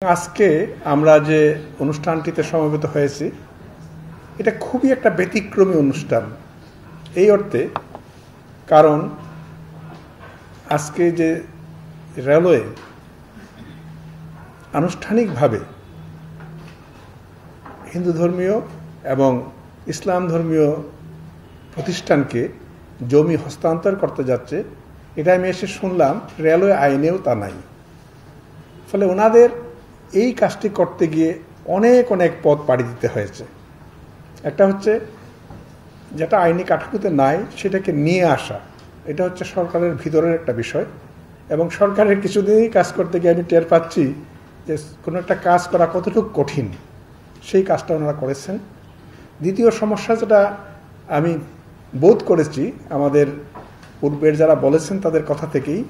আজকে আমরা যে অনুষ্ঠানটিতে সমবেত হয়েছি এটা খুবই একটা ব্যতিক্রমী অনুষ্ঠান এই অর্থে, কারণ আজকে যে রেলওয়ে আনুষ্ঠানিকভাবে হিন্দু ধর্মীয় এবং ইসলাম ধর্মীয় প্রতিষ্ঠানকে জমি হস্তান্তর করতে যাচ্ছে, এটা আমি এসে শুনলাম রেলওয়ে আইনেও তা নাই। ফলে ওনাদের এই কাজটি করতে গিয়ে অনেক অনেক পথ পাড়ি দিতে হয়েছে। একটা হচ্ছে যেটা আইনি কাঠামোতে নাই সেটাকে নিয়ে আসা, এটা হচ্ছে সরকারের ভিতরের একটা বিষয়, এবং সরকারের কিছুদিনই কাজ করতে গিয়ে আমি টের পাচ্ছি যে কোনো একটা কাজ করা কতটুকু কঠিন, সেই কাজটা ওনারা করেছেন। দ্বিতীয় সমস্যা যেটা আমি বোধ করেছি আমাদের পূর্বের যারা বলেছেন তাদের কথা থেকেই,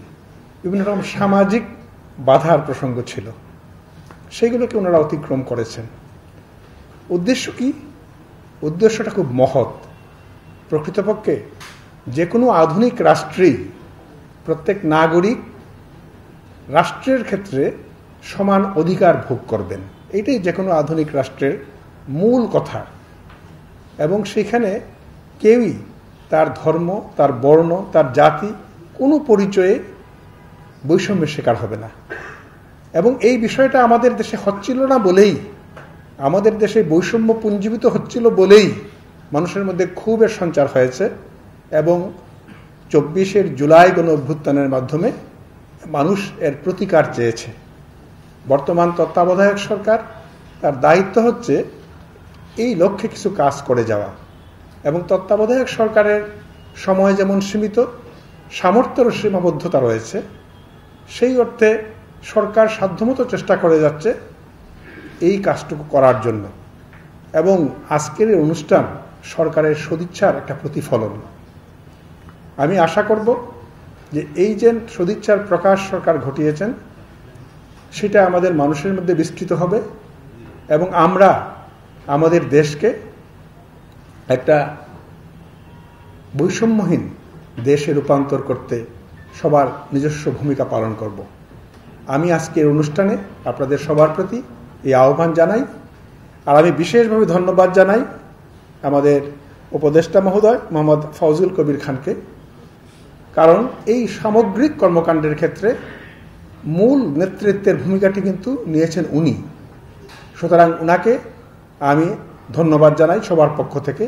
বিভিন্ন রকম সামাজিক বাধার প্রসঙ্গ ছিল, সেইগুলোকে ওনারা অতিক্রম করেছেন। উদ্দেশ্য কি? উদ্দেশ্যটা খুব মহৎ। প্রকৃতপক্ষে যে কোনো আধুনিক রাষ্ট্রেই প্রত্যেক নাগরিক রাষ্ট্রের ক্ষেত্রে সমান অধিকার ভোগ করবেন, এইটাই যে কোনো আধুনিক রাষ্ট্রের মূল কথা। এবং সেখানে কেউই তার ধর্ম, তার বর্ণ, তার জাতি কোনো পরিচয়ে বৈষম্যের শিকার হবে না। এবং এই বিষয়টা আমাদের দেশে হচ্ছিল না বলেই, আমাদের দেশে বৈষম্য পুঞ্জীবিত হচ্ছিল বলেই মানুষের মধ্যে ক্ষোভের সঞ্চার হয়েছে, এবং 24শে জুলাই গণ অভ্যুত্থানের মাধ্যমে মানুষ এর প্রতিকার চেয়েছে। বর্তমান তত্ত্বাবধায়ক সরকার, তার দায়িত্ব হচ্ছে এই লক্ষ্যে কিছু কাজ করে যাওয়া, এবং তত্ত্বাবধায়ক সরকারের সময় যেমন সীমিত, সামর্থ্যেরও সীমাবদ্ধতা রয়েছে, সেই অর্থে সরকার সাধ্যমতো চেষ্টা করে যাচ্ছে এই কাজটুকু করার জন্য। এবং আজকের এই অনুষ্ঠান সরকারের সদিচ্ছার একটা প্রতিফলন। আমি আশা করব যে এই যে সদিচ্ছার প্রকাশ সরকার ঘটিয়েছেন সেটা আমাদের মানুষের মধ্যে বিস্তৃত হবে, এবং আমরা আমাদের দেশকে একটা বৈষম্যহীন দেশে রূপান্তর করতে সবার নিজস্ব ভূমিকা পালন করব। আমি আজকের অনুষ্ঠানে আপনাদের সবার প্রতি এই আহ্বান জানাই। আর আমি বিশেষভাবে ধন্যবাদ জানাই আমাদের উপদেষ্টা মহোদয় মোহাম্মদ ফজলুল কবির খানকে, কারণ এই সামগ্রিক কর্মকাণ্ডের ক্ষেত্রে মূল নেতৃত্বের ভূমিকাটি কিন্তু নিয়েছেন উনি। সুতরাং উনাকে আমি ধন্যবাদ জানাই সবার পক্ষ থেকে।